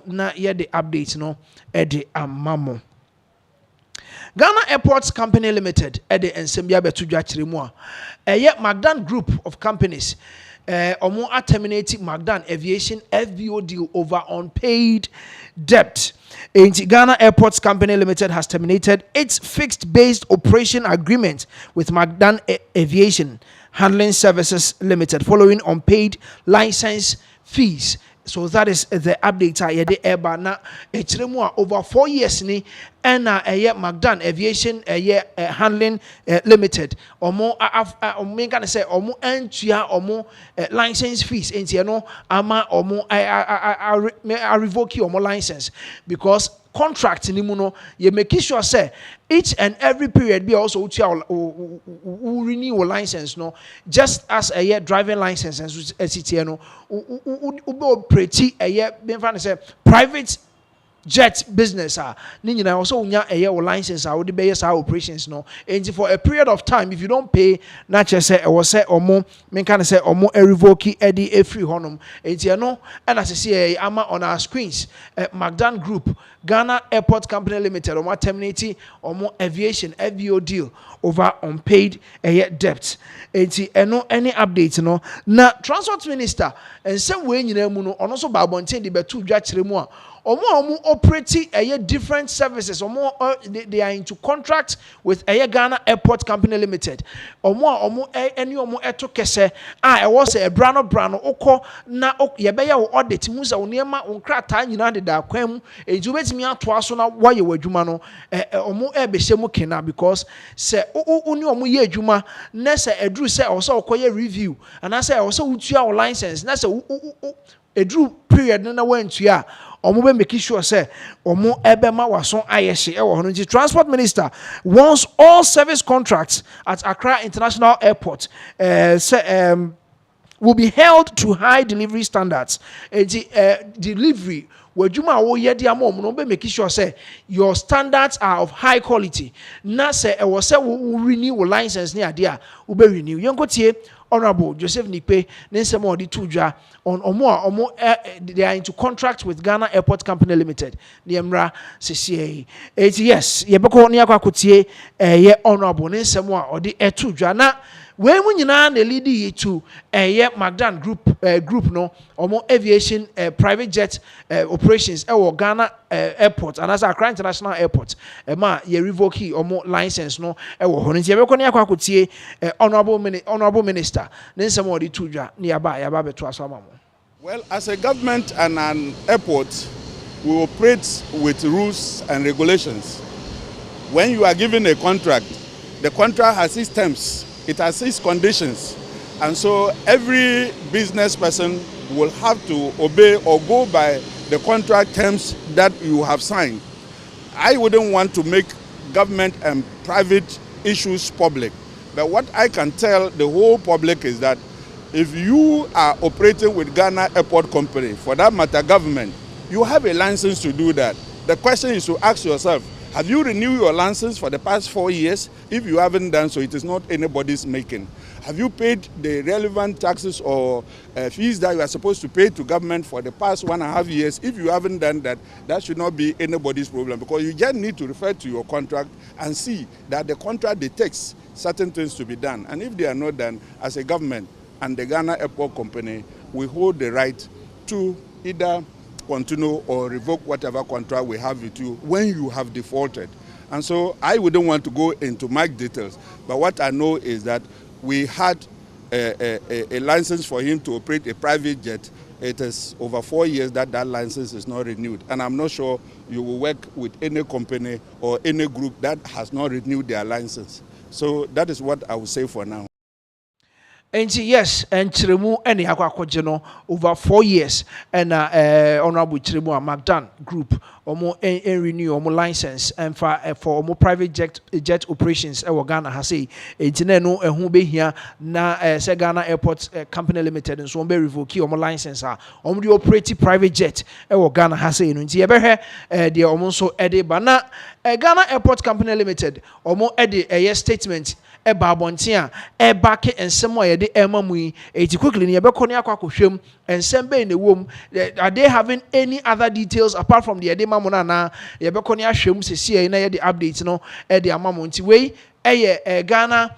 na ye the update no ede amamo. Ghana Airports Company Limited ede ensembia betu dwa kire mu a McDan Group of Companies omo terminating McDan Aviation FBO deal over unpaid debt. Ghana Airports Company Limited has terminated its fixed-based operation agreement with McDan Aviation Handling Services Limited following unpaid license fees. So that is the update I the airba na over 4 years ni and McDan Aviation Handling Limited omo can say omo entua omo license fees enti no ama omo I revoke omo license because contract ni mu no you make sure say each and every period be also renew your license no just as a year driving license and SCT no operate a year say private jet business ni also unya a year license or the base operations no and for a period of time if you don't pay not just say or say or more men can say or more a revoke eddie a free honum and no and as I see ama on our screens McDan Group Ghana Airport Company Limited or terminating or more aviation FBO deal over unpaid debt and no any updates no na transport minister and some way you know also by bontain the betu dwa Omo operate different services. They are into contract with Ghana Airport Company Limited. Omo eto kese I was a brano oko na yebeya wo audit mu za onema onkrata nyina de da kwam eju betimi ato aso na waye wadwuma no omo ebehye mu kena because se uni omo ye adwuma na se edru se oso okoye review and say oso utua license na se edru period na wantua omo be make sure say omo ebema waso ayehye e wo hono nti transport minister wants all service contracts at Accra International Airport will be held to high delivery standards. Delivery wajuma wo ye dia mo no be make sure say your standards are of high quality na say e wo say wo renew license ni ade a wo be renew yenkotie Honorable Joseph Nipe Nensemo Odi Tudja on Omo they are into contract with Ghana Airport Company Limited. Niemra CCA. Yes, yebeko ni akwakutie ye Honorable Nensemo Odi Tudja na when nyina na lead you to McDan group no omo aviation private jet operations Ghana airport and as Accra International Airport ma ye revoke omo license no hono nti yebeko ni akwakutie honorable minister nensem odi tudwa ni yaba beto aso amamo. Well, as a government and an airport, we operate with rules and regulations. When you are given a contract, the contract has its terms. It has its conditions, and so every business person will have to obey or go by the contract terms that you have signed. I wouldn't want to make government and private issues public, but what I can tell the whole public is that if you are operating with Ghana Airport Company, for that matter government, you have a license to do that. The question is to ask yourself, have you renewed your license for the past 4 years? If you haven't done so, it is not anybody's making. Have you paid the relevant taxes or fees that you are supposed to pay to government for the past 1.5 years? If you haven't done that, that should not be anybody's problem, because you just need to refer to your contract and see that the contract detects certain things to be done. And if they are not done, as a government and the Ghana Airport Company, we hold the right to either continue or revoke whatever contract we have with you when you have defaulted. And so I wouldn't want to go into my details, but what I know is that we had a license for him to operate a private jet. It is over 4 years that license is not renewed, and I'm not sure you will work with any company or any group that has not renewed their license. So that is what I will say for now. And yes, and Chiremu any akwakoje over 4 years and honorable Chiremu McDan Group omo renew omo license and for omo private jet operations Ghana has say enti no ehun be hia na say Ghana Airport Company Limited and so on be revoke omo license omo the operate private jet Ghana has say no enti ye be hwe de omo so ede ba na Ghana Airport Company Limited omo ede a statement eba abonten a back ensem a yede ema mu yi eti quickly ne yebekọ ne akwakohwem ensem be ne wom. Are they having any other details apart from the yede mamu na yebekọ ne ahwem sesi na yede update no e de amamu nti we Ghana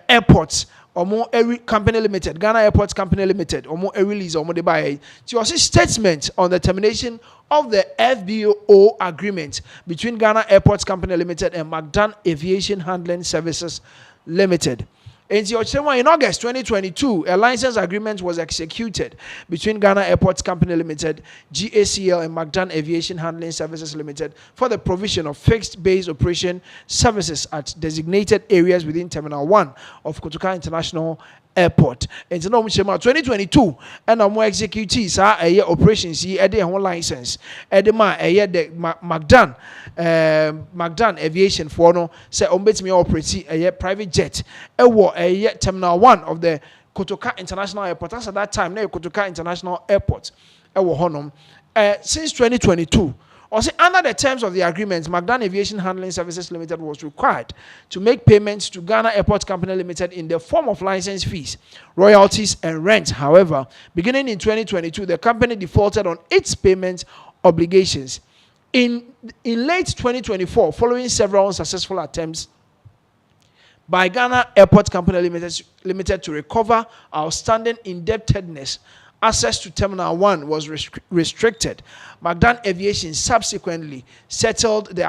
Airports Omo Every Company Limited, Ghana Airports Company Limited, Omo release Omo de buy. So statement on the termination of the FBO agreement between Ghana Airports Company Limited and McDan Aviation Handling Services Limited. In August 2022, a license agreement was executed between Ghana Airports Company Limited, GACL, and McDan Aviation Handling Services Limited for the provision of fixed base operation services at designated areas within Terminal 1 of Kotoka International Airport. In 2022, and I'm executives are a operations a day on license. Edema a the McDan Aviation for no say ombet me operate a private jet. A Terminal 1 of the Kotoka International Airport. As at that time, now Kotoka International Airport. Since 2022. Also, under the terms of the agreement, McDan Aviation Handling Services Limited was required to make payments to Ghana Airports Company Limited in the form of license fees, royalties, and rent. However, beginning in 2022, the company defaulted on its payment obligations. In late 2024, following several unsuccessful attempts by Ghana Airports Company Limited to recover outstanding indebtedness, access to Terminal 1 was restricted. McDan Aviation subsequently settled the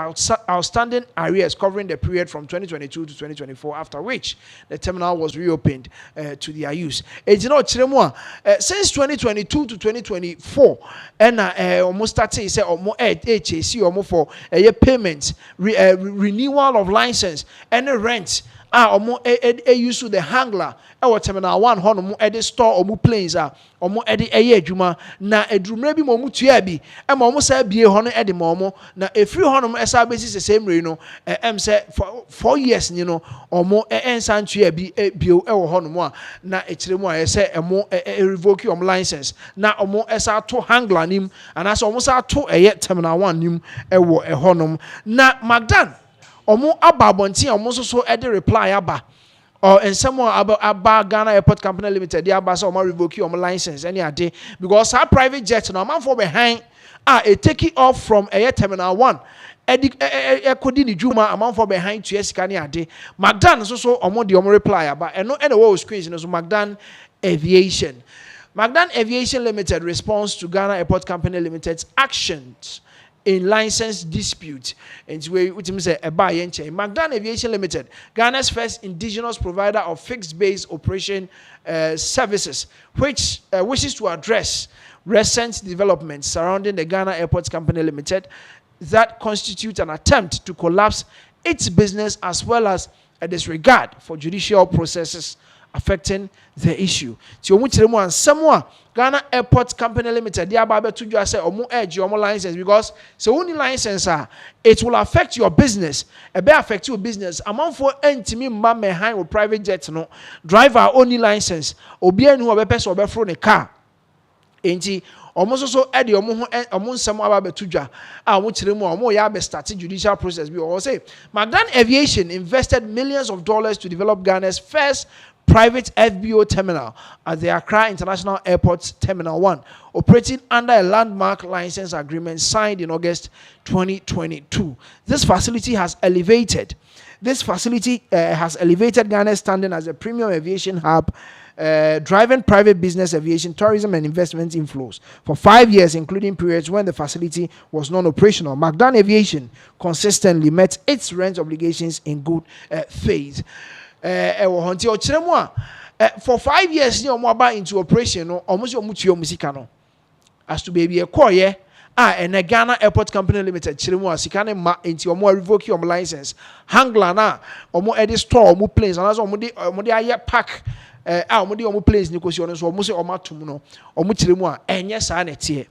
outstanding arrears covering the period from 2022 to 2024, after which the terminal was reopened to their use. Since 2022 to 2024, and almost started say almost HAC almost for a payment, renewal of license, and rent. Omo use the hangler Terminal 1 hono mo store omo planes omo adwuma na edrumre bi mo tua bi omo sa bie hono mo na efiri hono mo esa besi se same way no say for 4 years ni no omo ensan tua bi bio hono mo na ekire mo say emo revoke omo license na omo esa to hangler nim anase omo sa to Terminal 1 nim hono na McDan omo ababonti omo so e reply aba or and someone about Ghana Airport Company Limited they aba so omo revoke omo license any ade because our private jet no man for behind it take it off from Terminal 1 kodi ni juma amount for behind to sika ni ade McDan so omo de omo reply aba and no wo screens no so McDan Aviation Limited responds to Ghana Airport Company Limited's actions in license dispute. And we say McDan Aviation Limited, Ghana's first indigenous provider of fixed base operation services, which wishes to address recent developments surrounding the Ghana Airports Company Limited that constitute an attempt to collapse its business as well as a disregard for judicial processes affecting the issue. Ghana Airports Company Limited, they are about to just say omo edge omo license because so only license it will affect your business. It may affect your business. Amount for entimi mba behind with private jet no driver only license. Obi enu obepeso obefro ne car. Enti omo so edi omo nsem aba betudwa omo kire mu omo ya be start judicial process bi o say McDan Aviation invested millions of dollars to develop Ghana's first private FBO terminal at the Accra International Airport Terminal 1, operating under a landmark license agreement signed in August 2022. This facility has elevated Ghana's standing as a premium aviation hub, driving private business aviation, tourism, and investment inflows for 5 years, including periods when the facility was non-operational. McDan Aviation consistently met its rent obligations in good faith. For 5 years, you know, into operation, almost your musicano. As to baby a coye, and a Ghana Airport Company Limited, Chirimu, Sikane ma into your more revoke your license. Hangla na, or more edit store, more planes, and as Modia pack, Modia planes, Nicosiones, or Muse or Matumuno, or Muchirimu, and yes, I here.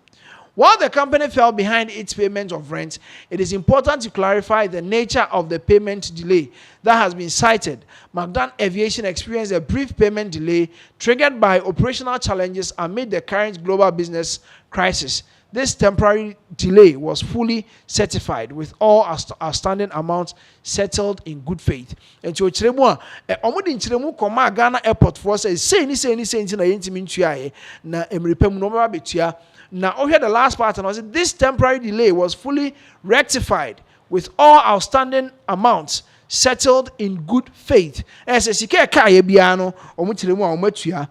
While the company fell behind its payment of rent, it is important to clarify the nature of the payment delay that has been cited. McDan Aviation experienced a brief payment delay triggered by operational challenges amid the current global business crisis. this temporary delay was fully certified with all outstanding amounts settled in good faith. And to Chiremua, Omudi in Chiremu, Koma Ghana Airport for say, say, na yentimintua, na emripem no betua. Now, over the last part, and I said this temporary delay was fully rectified with all outstanding amounts settled in good faith. As a sike ka ye bia no, omo Chiremu a omo atua.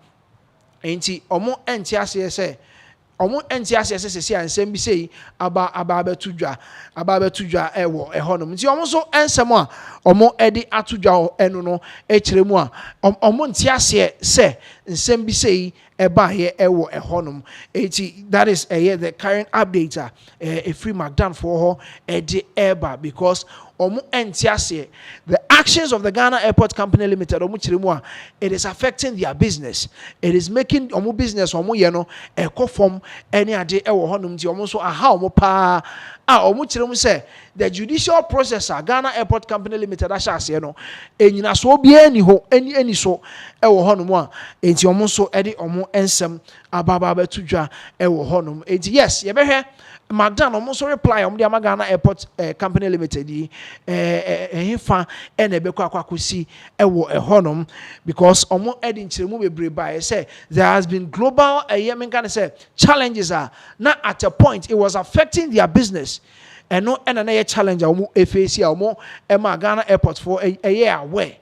Enti omo enti ase say omo enti ase se ansem bi sei aba betudwa ewo ehonom nti omo so ensem a omo edi atudwa eno no echiremu a omo nti ase se nsem bi sei eba ye ewo ehonom. Enti that is the current update a free McDan for ho edi eba because omo enti ase the actions of the Ghana Airport Company Limited omo chiremu a it is affecting their business. It is making omo business omo ye no ekofom any ade ewo honum nti omo so aha omo pa omo chiremu say the judicial process Ghana Airport Company Limited ashase no enyina so obi ani ho ani so ewo honum a enti omo so ede omo ensem ababa betudwa ewo honum. Enti yes ye behwe McDan almost reply on the Ghana Airport Company Limited hefa ene beko akwakusi ewo ehonum because omo edin chiremu bebre by say there has been global yemen can say challenges are not at a point it was affecting their business and no na challenge omo face omo ema Ghana Airport for a year where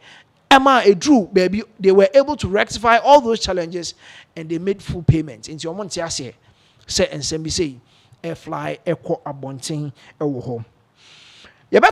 Emma drew baby they were able to rectify all those challenges and they made full payments into omo ntiase say ensem bi say fly echo abonting ewo ho.